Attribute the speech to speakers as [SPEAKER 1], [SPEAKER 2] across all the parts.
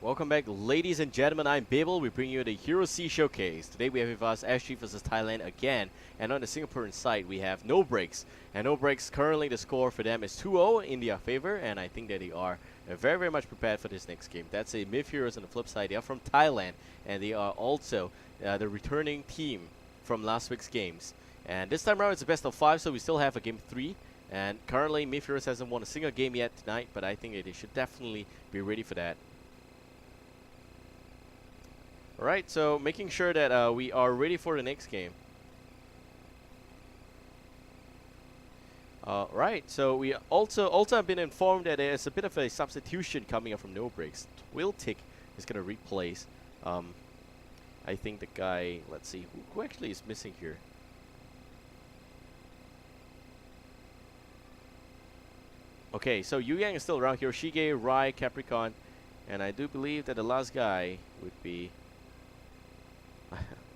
[SPEAKER 1] Welcome back, ladies and gentlemen. I'm Babel. We bring you the Hero C Showcase. Today we have with us SG versus Thailand again. And on the Singaporean side, we have No Breaks. And No Breaks, currently the score for them is 2-0 in their favor. And I think that they are very, very much prepared for this next game. That's a Mith.Heroes on the flip side. They are from Thailand. And they are also the returning team from last week's games. And this time around, it's a best of 5, so we still have a game 3. And currently, Mith.Heroes hasn't won a single game yet tonight. But I think that they should definitely be ready for that. Alright, so making sure that we are ready for the next game. Right, so we also have been informed that there's a bit of a substitution coming up from No Breaks. Twiltic is going to replace, I think the guy, let's see, who actually is missing here? Okay, so Yu Yang is still around here, Shige, Rai, Capricorn, and I do believe that the last guy would be...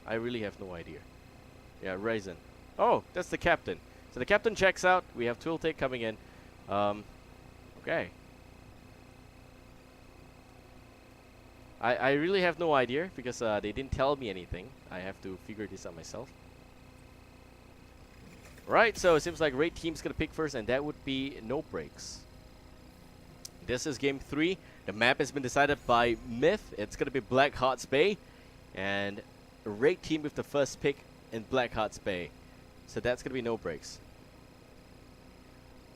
[SPEAKER 1] I really have no idea. Yeah, Raisin. Oh, that's the captain. So the captain checks out. We have Twiltic coming in. Okay. I really have no idea because they didn't tell me anything. I have to figure this out myself. Right, so it seems like Raid Team's gonna pick first, and that would be No Breaks. This is game 3. The map has been decided by Myth. It's gonna be Black Hearts Bay. And Raid Team with the first pick in Black Hearts Bay. So that's going to be No Breaks.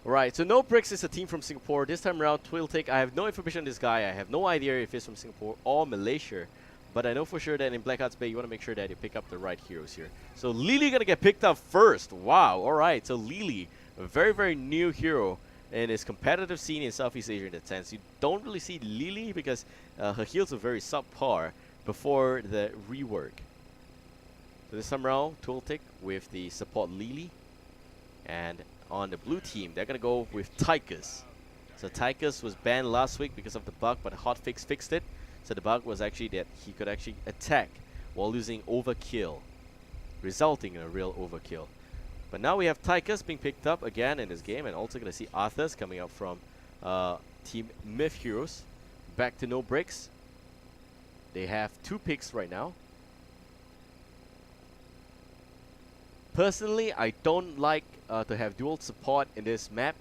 [SPEAKER 1] Right, so No Breaks is a team from Singapore. This time around, Twiltic, I have no information on this guy. I have no idea if he's from Singapore or Malaysia. But I know for sure that in Black Hearts Bay, you want to make sure that you pick up the right heroes here. So Lily going to get picked up first. Wow, alright. So Lily, a very, very new hero in this competitive scene in Southeast Asia in that sense. You don't really see Lily because her heals are very subpar before the rework. So this time around, Twiltic with the support Lily. And on the blue team, they're going to go with Tychus. So Tychus was banned last week because of the bug, but Hotfix fixed it. So the bug was actually that he could actually attack while using overkill, resulting in a real overkill. But now we have Tychus being picked up again in this game, and also going to see Arthurs coming up from Team Mith.Heroes. Back to No Breaks. They have 2 picks right now. Personally, I don't like to have dual support in this map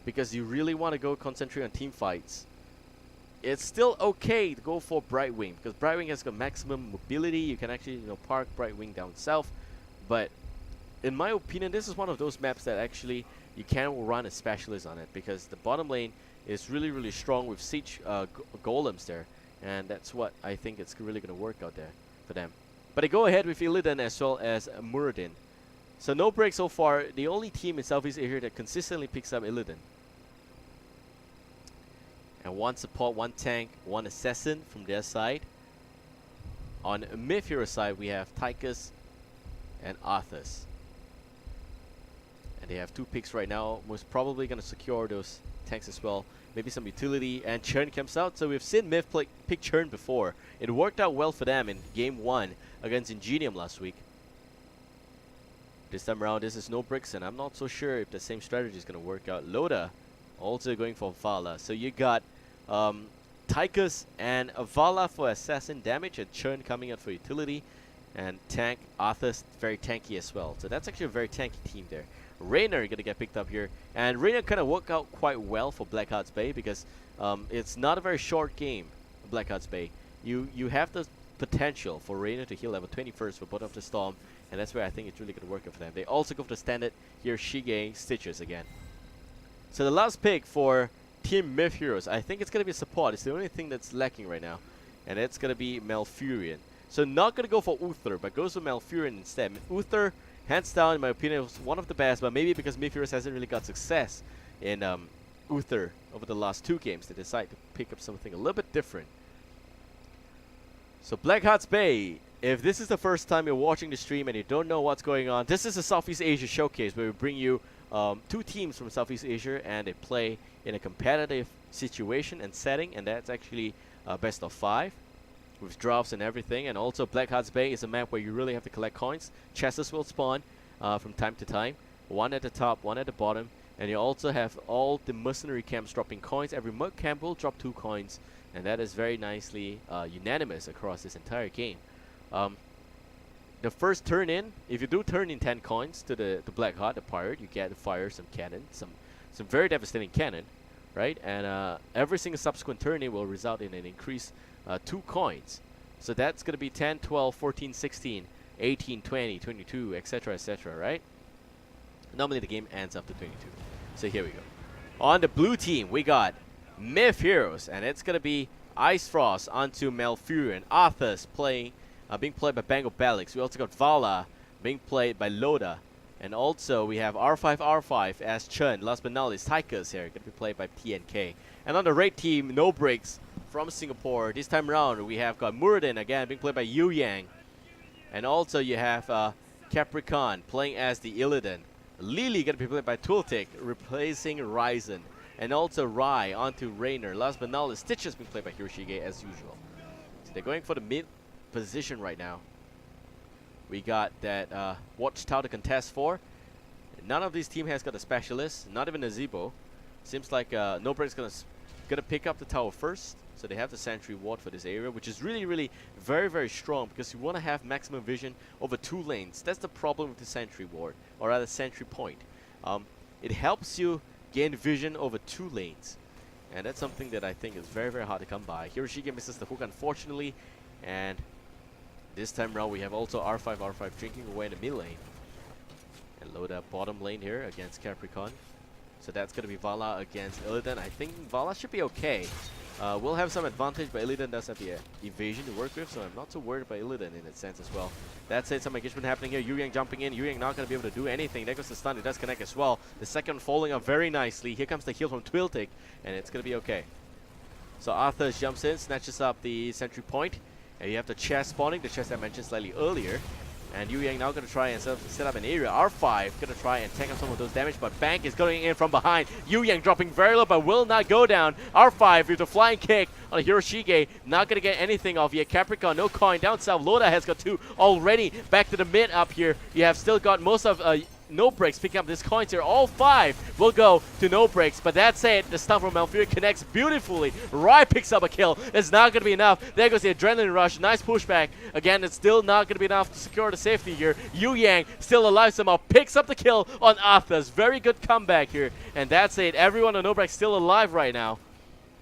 [SPEAKER 1] because you really want to go concentrate on team fights. It's still okay to go for Brightwing because Brightwing has got maximum mobility. You can actually park Brightwing down south. But in my opinion, this is one of those maps that actually you can run a specialist on it because the bottom lane is really, really strong with siege golems there. And that's what I think it's really going to work out there for them. But they go ahead with Illidan as well as Muradin. So No Break so far, the only team in Southeast Asia that consistently picks up Illidan. And 1 support, 1 tank, 1 assassin from their side. On Mith.Heroes side, we have Tychus and Arthurs. And they have 2 picks right now. Most probably going to secure those tanks as well. Maybe some utility, and Churn comes out. So we've seen Myth pick Churn before. It worked out well for them in game 1 against Ingenium last week. This time around, this is No Breaks, and I'm not so sure if the same strategy is going to work out. Loda also going for Vala. So you got Tychus and Vala for assassin damage, and Churn coming out for utility. And tank, Arthur's very tanky as well. So that's actually a very tanky team there. Raynor going to get picked up here. And Raynor kind of worked out quite well for Black Hearts Bay because it's not a very short game, Black Hearts Bay. You have the potential for Raynor to heal level 21st for Bottom of the Storm. And that's where I think it's really going to work out for them. They also go for the standard here, Shige, Stitches again. So the last pick for Team Mith.Heroes, I think it's going to be support. It's the only thing that's lacking right now. And it's going to be Malfurion. So not going to go for Uther, but goes for Malfurion instead. Uther, hands down, in my opinion, was one of the best, but maybe because Mith.Heroes hasn't really got success in Uther over the last 2 games, they decide to pick up something a little bit different. So Black Hearts Bay, if this is the first time you're watching the stream and you don't know what's going on, this is a Southeast Asia showcase where we bring you 2 teams from Southeast Asia and they play in a competitive situation and setting, and that's actually best of 5. With drafts and everything. And also Black Hearts Bay is a map where you really have to collect coins. Chests will spawn from time to time. 1 at the top, 1 at the bottom. And you also have all the mercenary camps dropping coins. Every merc camp will drop 2 coins. And that is very nicely unanimous across this entire game. The first turn in, if you do turn in 10 coins to the Black Heart, the pirate, you get to fire some cannon, some very devastating cannon, right? And every single subsequent turn in will result in an increase 2 coins. So that's going to be 10, 12, 14, 16, 18, 20, 22, etc., right? Normally the game ends after 22. So here we go. On the blue team, we got Mith.Heroes, and it's going to be Ice Frost onto Malfurion, and Arthas being played by Bango Balix. We also got Vala being played by Loda. And also we have R5 as Chun. Last but not least, Tychus here, going to be played by TNK. And on the red team, No Breaks from Singapore. This time around, we have got Muradin again being played by Yu Yang. And also you have Capricorn playing as the Illidan. Lily going to be played by Tultik, replacing Ryzen. And also Rai onto Raynor. Last but not least, Stitches being played by Hiroshige as usual. So they're going for the mid position right now. We got that Watchtower to contest for. None of these team has got a specialist, not even a Zebo. Seems like No Break's gonna pick up the tower first. So they have the Sentry Ward for this area, which is really very strong because you want to have maximum vision over 2 lanes. That's the problem with the Sentry Ward, or rather Sentry Point. It helps you gain vision over 2 lanes, and that's something that I think is very hard to come by. Hiroshige misses the hook, unfortunately, and this time around we have also R5 drinking away in the mid lane, and Loda bottom lane here against Capricorn. So that's going to be Vala against Illidan. I think Vala should be okay. We'll have some advantage, but Illidan does have the evasion to work with, so I'm not so worried about Illidan in that sense as well. That said, some engagement happening here. Yu Yang jumping in. Yu Yang not going to be able to do anything. There goes the stun. It does connect as well. The second following up very nicely. Here comes the heal from Twiltic, and it's going to be okay. So Arthur jumps in, snatches up the sentry point, and you have the chest spawning, the chest I mentioned slightly earlier. And Yu Yang now going to try and set up an area. R5 going to try and tank up some of those damage, but Bank is going in from behind. Yu Yang dropping very low, but will not go down. R5 with the flying kick on Hiroshige. Not going to get anything off yet. Capricorn, no coin. Down south, Loda has got 2 already. Back to the mid up here. You have still got most of No Breaks picking up this coins here. All 5 will go to No Breaks, but that's it. The stun from Malfurion connects beautifully. Rai picks up a kill. It's not going to be enough. There goes the adrenaline rush. Nice pushback. Again, it's still not going to be enough to secure the safety here. Yu Yang still alive somehow. Picks up the kill on Arthas. Very good comeback here. And that's it. Everyone on No Breaks still alive right now.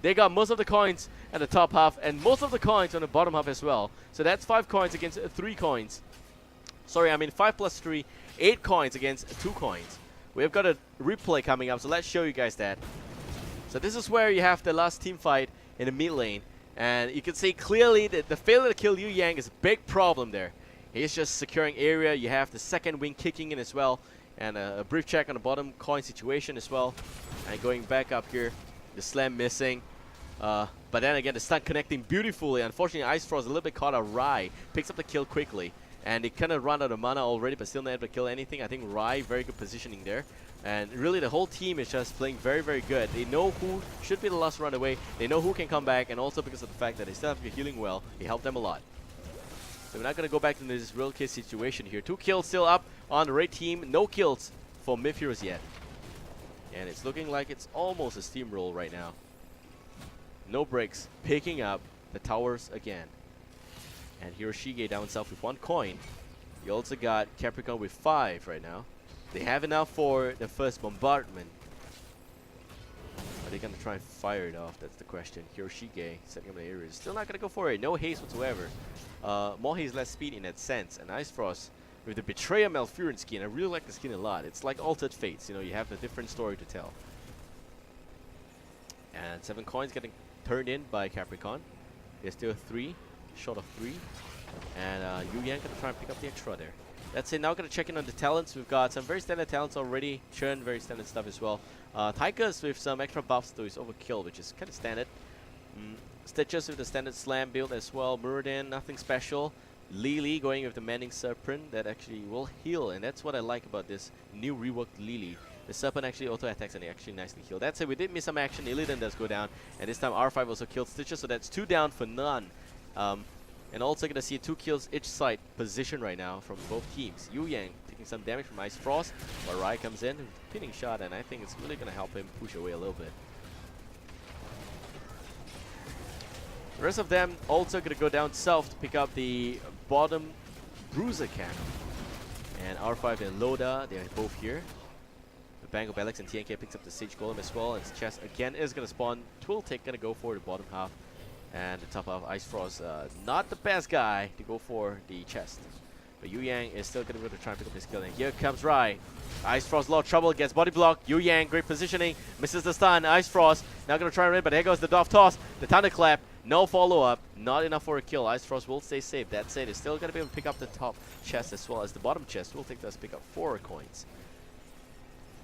[SPEAKER 1] They got most of the coins at the top half and most of the coins on the bottom half as well. So that's 5 coins against 3 coins. Sorry, I mean 5 plus 3. 8 coins against 2 coins. We've got a replay coming up, so let's show you guys that. So this is where you have the last team fight in the mid lane, and you can see clearly that the failure to kill Yu Yang is a big problem there. He's just securing area. You have the second wing kicking in as well, and a brief check on the bottom coin situation as well. And going back up here, the slam missing. But then again, the stun connecting beautifully. Unfortunately, Ice Frost a little bit caught out. Rai picks up the kill quickly. And they kind of run out of mana already, but still not able to kill anything. I think Rai, very good positioning there. And really, the whole team is just playing very good. They know who should be the last runaway. They know who can come back. And also because of the fact that they still have healing well, it helped them a lot. So we're not going to go back to this real case situation here. 2 kills still up on the red team. No kills for Mith.Heroes yet. And it's looking like it's almost a steamroll right now. No Breaks picking up the towers again. And Hiroshige down south with 1 coin. You also got Capricorn with 5 right now. They have enough for the first bombardment. Are they going to try and fire it off? That's the question. Hiroshige setting up the area. Still not going to go for it. No haste whatsoever. More haste, less speed in that sense. And Ice Frost with the Betrayer Malfurion skin. I really like the skin a lot. It's like Altered Fates. You know, you have a different story to tell. And 7 coins getting turned in by Capricorn. There's still 3. Short of 3, and Yu Yang gonna try and pick up the extra there. That's it. Now gonna check in on the talents. We've got some very standard talents already. Churn, very standard stuff as well. Tychus with some extra buffs to his overkill, which is kind of standard. Stitches with the standard slam build as well. Muradin, nothing special. Lily going with the Manning Serpent that actually will heal, and that's what I like about this new reworked Lily. The Serpent actually auto attacks and they actually nicely heal. That's it. We did miss some action. Illidan does go down, and this time R5 also killed Stitches, so that's 2 down for none. And also going to see 2 kills each side position right now from both teams. Yu Yang taking some damage from Ice Frost, but Rai comes in, pinning shot, and I think it's really going to help him push away a little bit. The rest of them also going to go down south to pick up the bottom bruiser camp. And R5 and Loda, they're both here. The Bang of Alex and TNK picks up the Siege Golem as well. And his chest again is going to spawn. Twiltic going to go for the bottom half. And the top half, Ice Frost, not the best guy to go for the chest. But Yu Yang is still going to go to try and pick up his kill. And here comes Rai. Ice Frost, a lot of trouble, gets body block. Yu Yang, great positioning, misses the stun. Ice Frost, now going to try and win, but here goes the Dove Toss. The Thunderclap, no follow-up, not enough for a kill. Ice Frost will stay safe. That said, it's still going to be able to pick up the top chest as well as the bottom chest. Will take us to pick up 4 coins.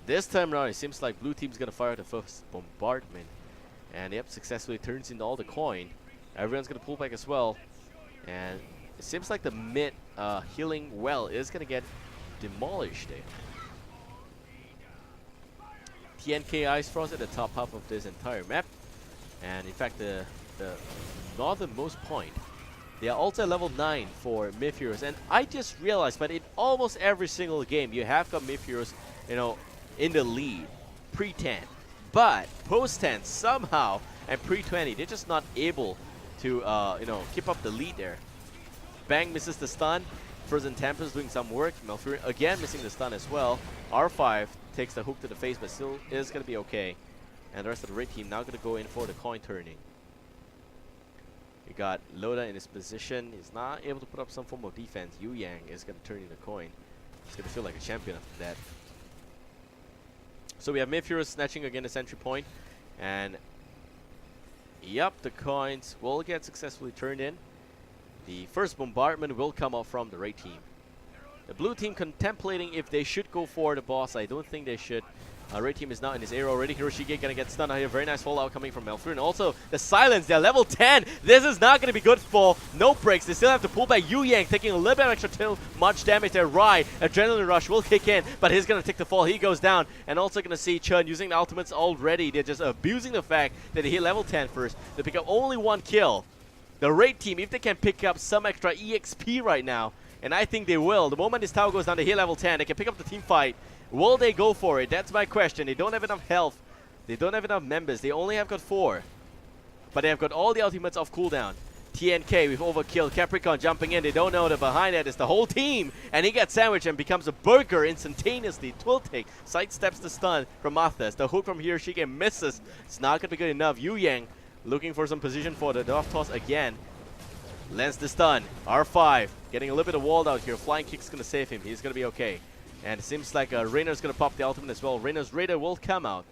[SPEAKER 1] This time around, it seems like blue team's going to fire the first bombardment. And yep, successfully turns in all the coin. Everyone's going to pull back as well. And it seems like the mid healing well is going to get demolished there. TNK Ice Frost at the top half of this entire map. And in fact, the northernmost point, they are also level 9 for Mith.Heroes. And I just realized, but in almost every single game, you have got Mith.Heroes, you know, in the lead, pre-10. But post-10, somehow, and pre-20, they're just not able to, you know, keep up the lead there. Bang misses the stun. Frozen Tempest doing some work. Malfurion again missing the stun as well. R5 takes the hook to the face, but still is going to be okay. And the rest of the red team now going to go in for the coin turning. We got Loda in his position. He's not able to put up some form of defense. Yu Yang is going to turn in the coin. He's going to feel like a champion after that. So we have Mith.Heroes snatching again the sentry point. And yep, the coins will get successfully turned in. The first bombardment will come out from the red team. The blue team contemplating if they should go for the boss. I don't think they should. Red team is now in this area already. Hiroshige gonna get stunned out here. Very nice fallout coming from Malfurion. Also, the silence. They're level 10. This is not gonna be good for no breaks. They still have to pull back. Yu Yang taking a little bit of extra too much damage there. Rai, Adrenaline Rush will kick in, but he's gonna take the fall. He goes down. And also gonna see Chun using the ultimates already. They're just abusing the fact that they hit level 10 first. They pick up only 1 kill. The red team, if they can pick up some extra EXP right now, and I think they will. The moment this tower goes down, they hit level 10. They can pick up the team fight. Will they go for it? That's my question. They don't have enough health. They don't have enough members. They only have got 4. But they have got all the ultimates off cooldown. TNK with overkill. Capricorn jumping in. They don't know that behind that is the whole team. And he gets sandwiched and becomes a burger instantaneously. Twiltic sidesteps the stun from Arthas. The hook from Hiroshige misses. It's not going to be good enough. Yu Yang looking for some position for the Dove Toss again. Lands the stun. R5 getting a little bit of walled out here. Flying kick's going to save him. He's going to be okay. And it seems like Rainer's going to pop the ultimate as well. Rainer's Raider will come out.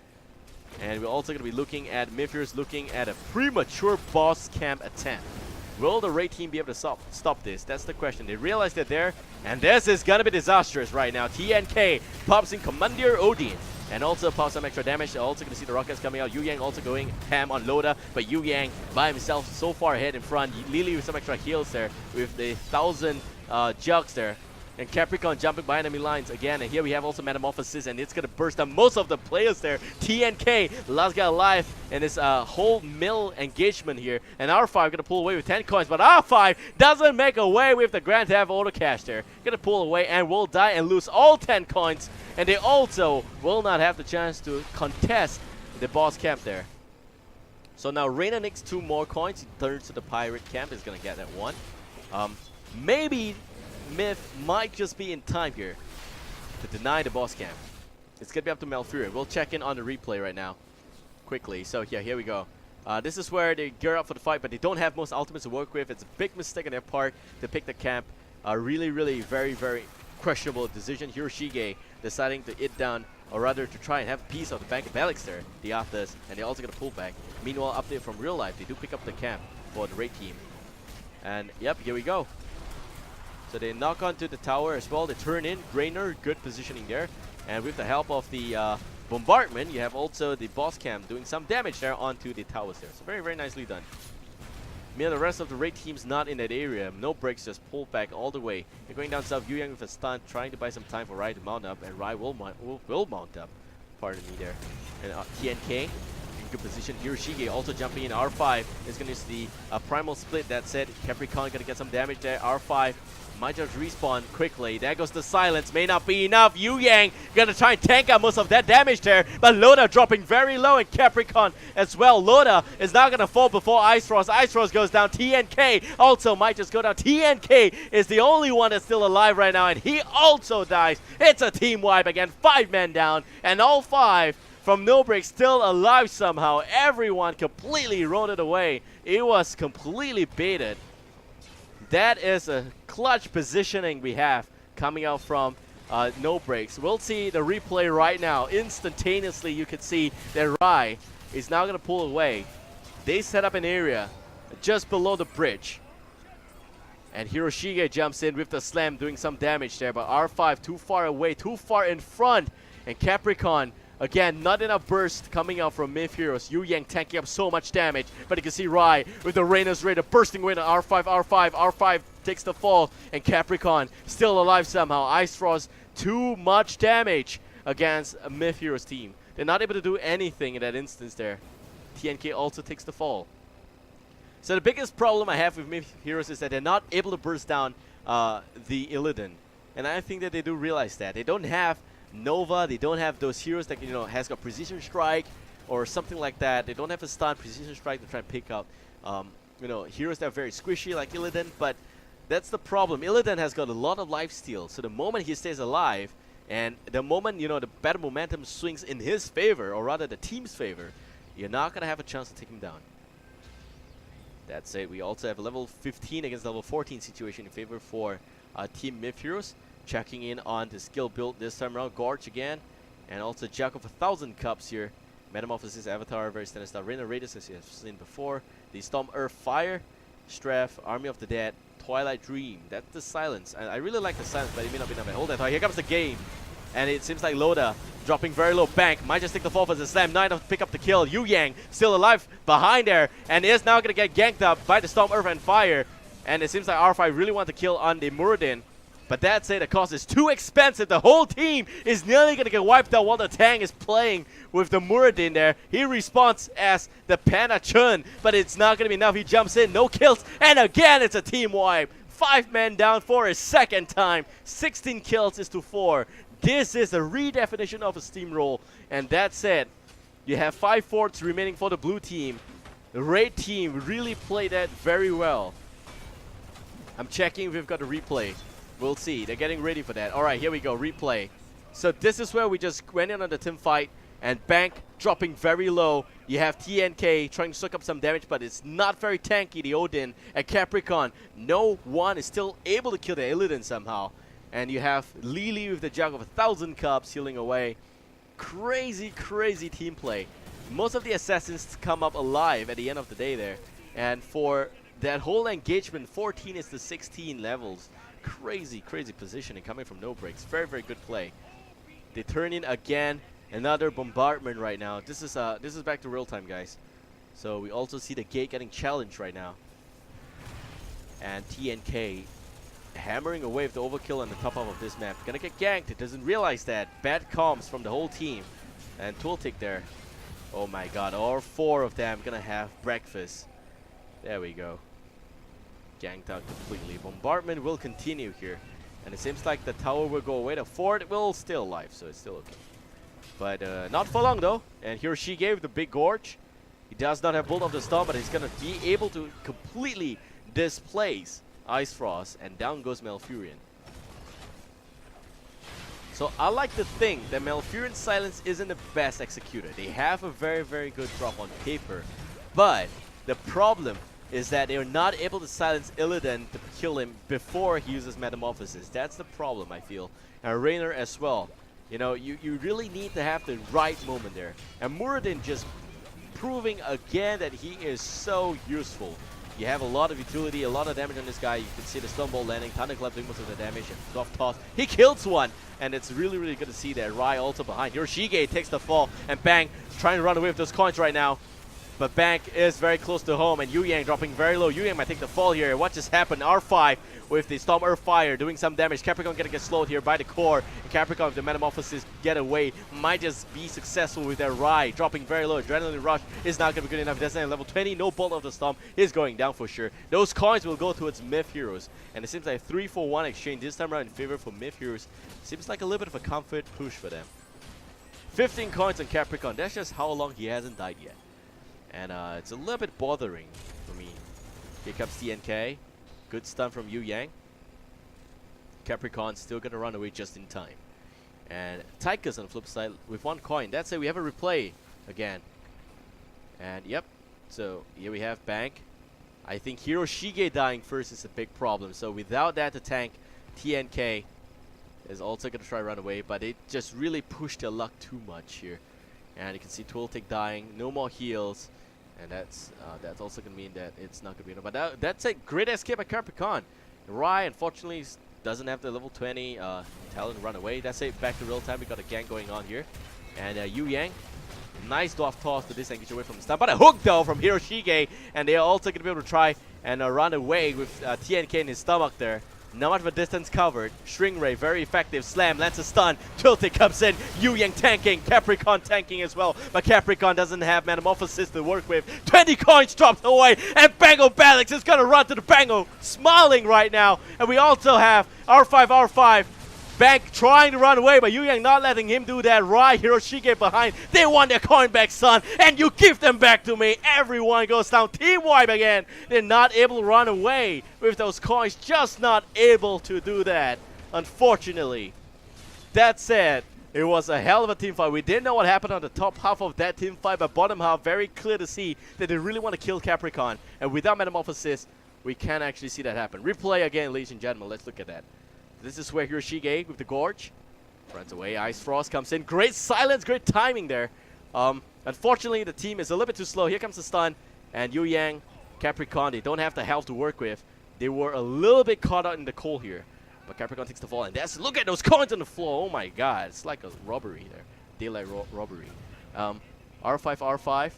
[SPEAKER 1] And we're also going to be looking at Mith.Heroes looking at a premature boss camp attempt. Will the Ray team be able to stop this? That's the question. They realize they're there. And this is going to be disastrous right now. TNK pops in Commander Odin. And also pops some extra damage. Also going to see the rockets coming out. Yu Yang also going ham on Loda. But Yu Yang by himself so far ahead in front. Lily with some extra heals there. With the 1,000 jugs there. And Capricorn jumping by enemy lines again. And here we have also Metamorphosis. And it's going to burst down most of the players there. TNK, last guy alive. And this whole mill engagement here. And R5 going to pull away with 10 coins. But R5 doesn't make away with the Grand Theft Auto cash there. Going to pull away and will die and lose all 10 coins. And they also will not have the chance to contest the boss camp there. So now Reina nicks 2 more coins. He turns to the pirate camp. He's going to get that 1. Maybe Myth might just be in time here to deny the boss camp. It's going to be up to Malfurion. We'll check in on the replay right now quickly. So yeah, here we go. This is where they gear up for the fight, but they don't have most ultimates to work with. It's a big mistake on their part to pick the camp. Really, very questionable decision. Hiroshige deciding to it down, or rather to try and have a piece of the Bank of Alex there, the Arthas, and they're also going to pull back. Meanwhile, update from real life, they do pick up the camp for the raid team. And yep, here we go. So they knock onto the tower as well. They turn in. Grainer, good positioning there. And with the help of the bombardment, you have also the boss camp doing some damage there onto the towers there. So very nicely done. Meanwhile, the rest of the raid team's not in that area. No breaks, just pull back all the way. They're going down south. Yu Yang with a stun, trying to buy some time for Rai to mount up. And Rai will mount up. Pardon me there. And TNK good position. Hiroshige also jumping in. R5 is going to use the primal split. That said, Capricorn going to get some damage there. R5 might just respawn quickly. There goes the silence. May not be enough. Yu Yang gonna try and tank out most of that damage there. But Loda dropping very low, and Capricorn as well. Loda is now gonna fall before Ice Frost. Ice Frost goes down. TNK also might just go down. TNK is the only one that's still alive right now, and he also dies. It's a team wipe again. 5 men down, and all 5 from No Break still alive somehow. Everyone completely rolled it away. It was completely baited. That is a clutch positioning we have coming out from No Breaks. We'll see the replay right now. Instantaneously, you can see that Rai is now going to pull away. They set up an area just below the bridge. And Hiroshige jumps in with the slam, doing some damage there. But R5 too far away, too far in front. And Capricorn, again, not enough burst coming out from Mith.Heroes. Yu Yang tanking up so much damage. But you can see Rai with the Rainer's Raider bursting away on R5, R5. R5 takes the fall. And Capricorn still alive somehow. Ice Frost, too much damage against a Mith.Heroes team. They're not able to do anything in that instance there. TNK also takes the fall. So the biggest problem I have with Mith.Heroes is that they're not able to burst down the Illidan. And I think that they do realize that. They don't have Nova, they don't have those heroes that, you know, has got precision strike or something like that. They don't have a stun precision strike to try and pick out, you know, heroes that are very squishy like Illidan. But that's the problem. Illidan has got a lot of lifesteal. So the moment he stays alive, and the moment, you know, the battle momentum swings in his favor, or rather the team's favor, you're not going to have a chance to take him down. That's it. We also have a level 15 against level 14 situation in favor for Team Mith.Heroes. Checking in on the skill build this time around. Gorge again. And also Jack of 1,000 Cups here. Metamorphosis Avatar, very standard style. Rainer Raiders, as you have seen before. The Storm Earth Fire. Straff, Army of the Dead. Twilight Dream. That's the silence. And I really like the silence, but it may not be enough. Hold that thought. Here comes the game. And it seems like Loda dropping very low. Bank might just take the fall for the slam. Not enough to pick up the kill. Yu Yang still alive behind there. And is now going to get ganked up by the Storm Earth and Fire. And it seems like R5 really want to kill on the Muradin. But that's it. The cost is too expensive. The whole team is nearly going to get wiped out while the Tang is playing with the Muradin there. He responds as the Panda Chun, but it's not going to be enough. He jumps in. No kills. And again, it's a team wipe. 5 men down for a second time. 16 kills is to 4. This is a redefinition of a steamroll. And that's it. You have 5 forts remaining for the blue team. The red team really played that very well. I'm checking if we've got a replay. We'll see. They're getting ready for that. Alright, here we go. Replay. So this is where we just went in on the team fight. And Bank dropping very low. You have TNK trying to soak up some damage, but it's not very tanky, the Odin. And Capricorn, no one is still able to kill the Illidan somehow. And you have Lily with the Jug of 1,000 Cups healing away. Crazy, crazy team play. Most of the assassins come up alive at the end of the day there. And for that whole engagement, 14 is to 16 levels. Crazy, crazy positioning coming from No Breaks. Very, very good play. They turn in again. Another bombardment right now. This is back to real time, guys. So we also see the gate getting challenged right now. And TNK hammering away with the overkill on the top half of this map. Gonna get ganked. It doesn't realize that. Bad comms from the whole team. And Tooltick there. Oh my god. All 4 of them gonna have breakfast. There we go. Ganked out completely. Bombardment will continue here. And it seems like the tower will go away. The fort will still alive, so it's still okay. But not for long though. And here she gave the big gorge. He does not have Bolt of the Storm, but he's gonna be able to completely displace Ice Frost. And down goes Malfurion. So I like to think that Malfurion's silence isn't the best executed. They have a very, very good drop on paper. But the problem is that they're not able to silence Illidan to kill him before he uses Metamorphosis. That's the problem, I feel. And Rainer as well. You know, you really need to have the right moment there. And Muradin just proving again that he is so useful. You have a lot of utility, a lot of damage on this guy. You can see the Stoneball landing, Thunderclap doing most of the damage, and Soft Toss. He kills one! And it's really, really good to see that. Rai also behind. Hiroshige takes the fall, and bang, trying to run away with those coins right now. But Bank is very close to home, and Yu Yang dropping very low. Yu Yang might take the fall here. What just happened? R5 with the Storm Earth Fire doing some damage. Capricorn gonna get slowed here by the core. And Capricorn, if the Metamorphosis get away, might just be successful with their ride. Dropping very low. Adrenaline Rush is not gonna be good enough. It doesn't have level 20. No Bolt of the Storm is going down for sure. Those coins will go towards Mith.Heroes. And it seems like 3-for-1 exchange this time around in favor for Mith.Heroes. Seems like a little bit of a comfort push for them. 15 coins on Capricorn. That's just how long he hasn't died yet. And it's a little bit bothering for me. Here comes TNK. Good stun from Yu Yang. Capricorn still gonna run away just in time. And Tychus on the flip side with 1 coin. That's it. We have a replay again. And yep. So here we have Bank. I think Hiroshige dying first is a big problem. So without that to tank, TNK is also gonna try to run away. But it just really pushed their luck too much here. And you can see Twiltic dying. No more heals. And that's also going to mean that it's not going to be enough. But that's a great escape by Capricorn. Rai, unfortunately, doesn't have the level 20 talent to run away. That's it. Back to real time. We got a gang going on here. And Yu Yang, nice dwarf toss to disengage away from the stun. But a hook, though, from Hiroshige. And they are also going to be able to try and run away with TNK in his stomach there. Not much of a distance covered. String Ray, very effective. Slam, lands a stun. Tilted comes in. Yu Yang tanking. Capricorn tanking as well. But Capricorn doesn't have Metamorphosis to work with. 20 coins dropped away. And Bango Balix is going to run to the Bango. Smiling right now. And we also have R5. Bank trying to run away, but Yu Yang not letting him do that. Rai, Hiroshige behind. They want their coin back, son. And you give them back to me. Everyone goes down. Team wipe again. They're not able to run away with those coins. Just not able to do that, unfortunately. That said, it was a hell of a team fight. We didn't know what happened on the top half of that team fight, but bottom half, very clear to see that they really want to kill Capricorn. And without Metamorphosis, we can't actually see that happen. Replay again, ladies and gentlemen. Let's look at that. This is where Hiroshige with the Gorge runs away. Ice Frost comes in. Great silence, great timing there. Unfortunately, the team is a little bit too slow. Here comes the stun. And Yu Yang, Capricorn, they don't have the health to work with. They were a little bit caught out in the cold here. But Capricorn takes the fall. And that's, look at those coins on the floor. Oh my god. It's like a robbery there. Daylight robbery. R5.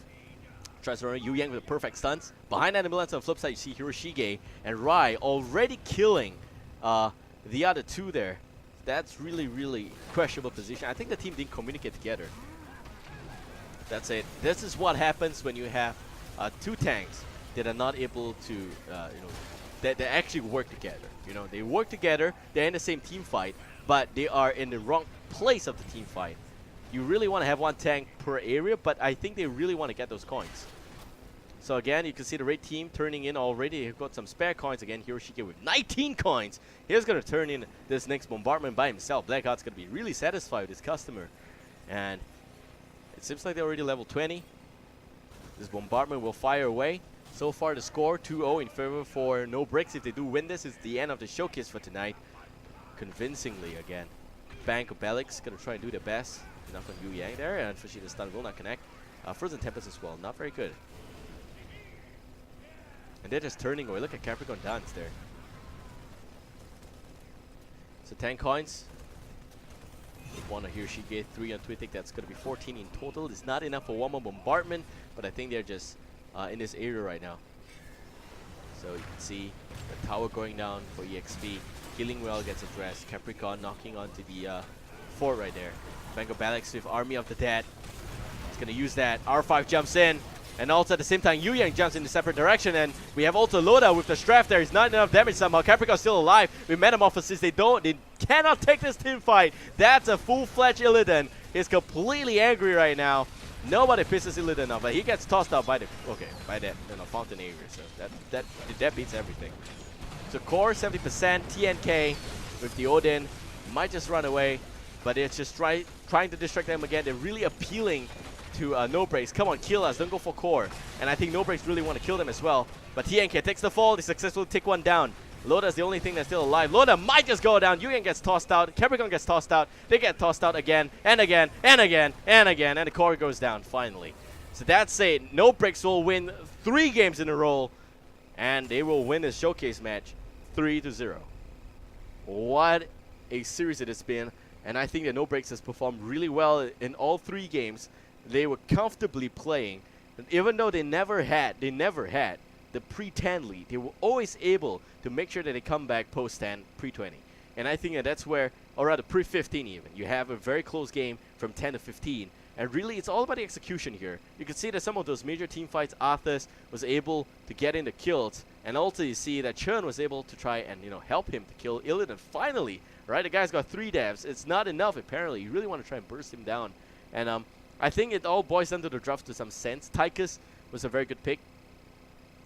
[SPEAKER 1] Tries to run Yu Yang with the perfect stuns. Behind that ambulance on the flip side, you see Hiroshige and Rai already killing the other two there. That's really questionable position. I think the team didn't communicate together. That's it. This is what happens when you have 2 tanks that are not able to, that they actually work together. You know, they work together. They're in the same team fight, but they are in the wrong place of the team fight. You really want to have 1 tank per area, but I think they really want to get those coins. So again, you can see the red team turning in already. They've got some spare coins again. Hiroshige with 19 coins. He's going to turn in this next bombardment by himself. Blackheart's going to be really satisfied with his customer. And it seems like they're already level 20. This bombardment will fire away. So far the score 2-0 in favor for No Breaks. If they do win this, it's the end of the showcase for tonight. Convincingly again. Bank of Belix going to try and do their best. Enough on Yu Yang there. And unfortunately the stun will not connect. Frozen Tempest as well. Not very good. And they're just turning away. Look at Capricorn dance there. So 10 coins. 1 on Hiroshige, 3 on Twiltic. That's going to be 14 in total. It's not enough for 1 more bombardment, but I think they're just in this area right now. So you can see the tower going down for EXP. Healing Well gets addressed. Capricorn knocking onto the fort right there. Bango Balix with Army of the Dead. He's going to use that. R5 jumps in. And also at the same time, Yu Yang jumps in a separate direction, and we have also Loda with the Strafe there. He's not enough damage somehow. Capricorn's still alive. With Metamorphosis, they cannot take this team fight. That's a full-fledged Illidan. He's completely angry right now. Nobody pisses Illidan off, but he gets tossed out by the fountain area. So that beats everything. So core 70%, TNK with the Odin might just run away, but it's just trying to distract them again. They're really appealing to No Breaks. Come on, kill us. Don't go for core. And I think No Breaks really want to kill them as well. But TNK takes the fall. They successfully take 1 down. Loda's the only thing that's still alive. Loda might just go down. Yu Yang gets tossed out. Capricorn gets tossed out. They get tossed out again and again and again and again. And the core goes down finally. So that's it. No Breaks will win 3 games in a row. And they will win this showcase match 3-0. What a series it has been. And I think that No Breaks has performed really well in all 3 games. They were comfortably playing, And even though they never had the pre-10 lead, they were always able to make sure that they come back post-10, pre-20. And I think that's where, or rather pre-15 even, you have a very close game from 10 to 15. And really, it's all about the execution here. You can see that some of those major team fights, Arthas was able to get in the kills. And also you see that Churn was able to try and, help him to kill Illidan finally. Right, the guy's got 3 devs. It's not enough apparently. You really want to try and burst him down. And I think it all boils down to the drafts to some sense. Tychus was a very good pick.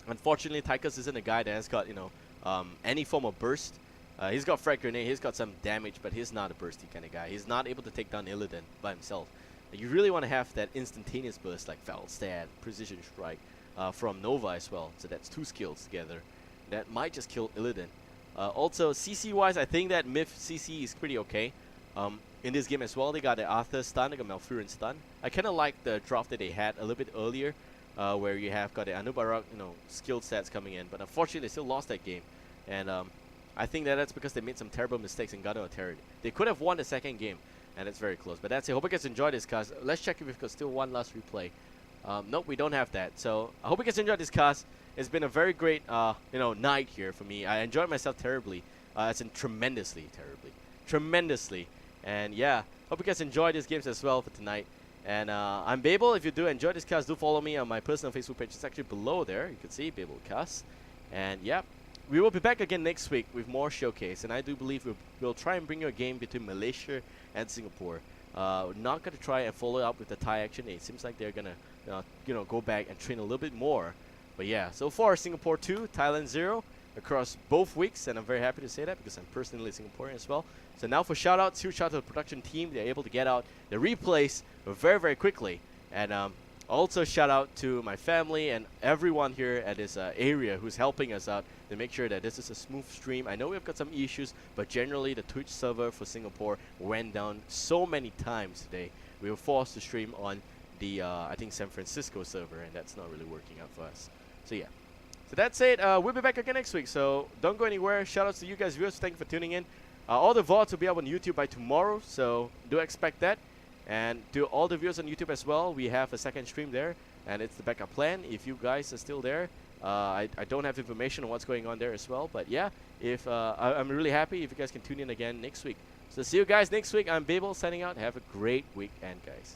[SPEAKER 1] Unfortunately, Tychus isn't a guy that has got, any form of burst. He's got frag grenade, he's got some damage, but he's not a bursty kind of guy. He's not able to take down Illidan by himself. You really want to have that instantaneous burst like Foul Stab, Precision Strike from Nova as well. So that's 2 skills together. That might just kill Illidan. Also, CC-wise, I think that Myth CC is pretty okay. In this game as well, they got the Arthur stun, they got Malfurion stun. I kind of like the draft that they had a little bit earlier, where you have got the Anubarak, skill sets coming in. But unfortunately, they still lost that game. And I think that's because they made some terrible mistakes in Garden of Terror. They could have won the second game, and it's very close. But that's it. Hope you guys enjoyed this cast. Let's check if we've got still one last replay. Nope, we don't have that. So I hope you guys enjoyed this cast. It's been a very great, night here for me. I enjoyed myself terribly. As in tremendously. And yeah, hope you guys enjoyed these games as well for tonight. And I'm Babel. If you do enjoy this cast, do follow me on my personal Facebook page. It's actually below there. You can see Babel Cast. And yeah, we will be back again next week with more showcase. And I do believe we'll try and bring you a game between Malaysia and Singapore. Not going to try and follow up with the Thai action. It seems like they're going to, go back and train a little bit more. But yeah, so far Singapore 2, Thailand 0 across both weeks, and I'm very happy to say that because I'm personally Singaporean as well. So now for shoutouts, huge shout out to the production team. They're able to get out the replays very, very quickly. And also shout out to my family and everyone here at this area who's helping us out to make sure that this is a smooth stream. I know we've got some issues, but generally the Twitch server for Singapore went down so many times today. We were forced to stream on the, I think, San Francisco server, and that's not really working out for us. So yeah, so that's it. We'll be back again next week, so don't go anywhere. Shout outs to you guys, viewers. Thank you for tuning in. All the VODs will be up on YouTube by tomorrow, so do expect that. And to all the viewers on YouTube as well, we have a second stream there, and it's the backup plan. If you guys are still there, I don't have information on what's going on there as well, but yeah, if I'm really happy if you guys can tune in again next week. So see you guys next week. I'm Babel signing out. Have a great weekend, guys.